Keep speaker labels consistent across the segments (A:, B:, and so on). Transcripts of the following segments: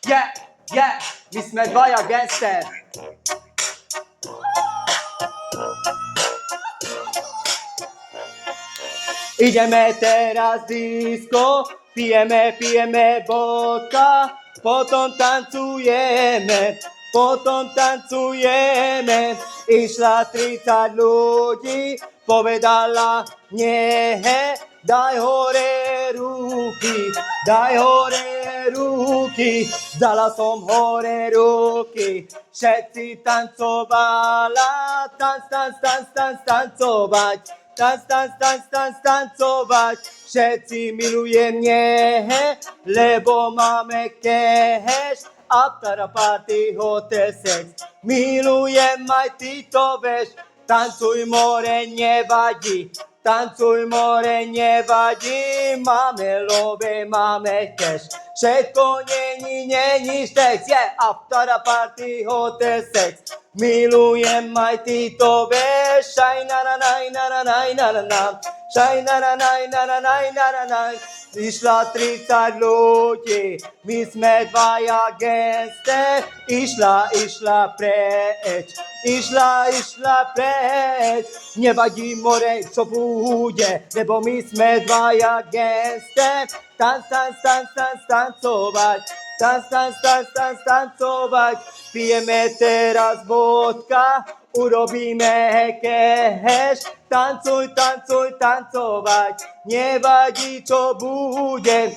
A: Yeah, yeah, my sme dvaja gangster. Ideme teraz disco, pijeme vodka, potom tancujeme. Išla 30 ľudí, povedala nie, daj hore ruky, dala som hore ruky, všetci tancovala, tancovať, všetci milujem lebo máme cash, after a party hotel sex, milujem aj ty to vieš, tancuj more nevadí, máme love, máme cash, všetko není štex, yeah, after a party hotel sex, milujem aj ty to vieš, išla 30 ľudí, my sme dvaja gangster, išla preč, nevadí more, čo bude, lebo my sme dvaja gangster, tancovať, pijeme teraz vodka, urobíme cash, tancovať, nevadí čo bude,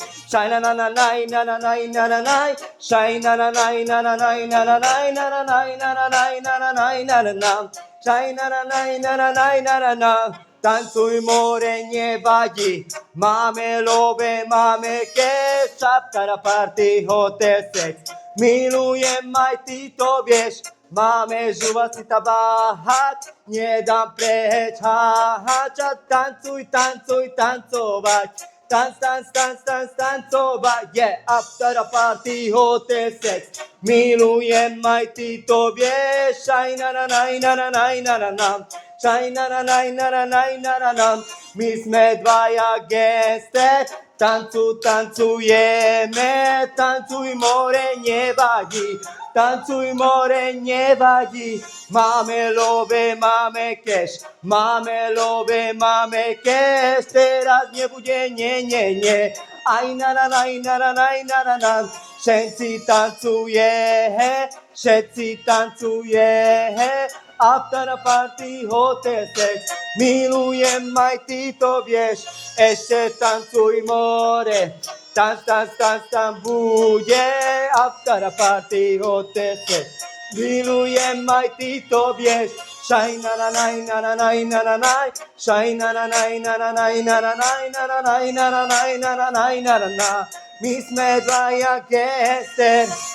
A: tancuj more nevadí, máme love, máme cash, after a party hotel sex, milujem aj ty to vieš, máme žuvať si tabák, nedám preč, tancovať, yeah, after a party hotel sex, milujem aj ty to vieš, my sme dvaja gangster, tancujeme, tancuj more nevadí, máme love, máme cash, teraz nebude nie, aj na, všetci tancuje, after a party hotel sex, milujem aj ty to vieš, ešte tancuj more, tam bude, after a party hotel sex, milujem aj ty to vieš, my sme dvaja gangster.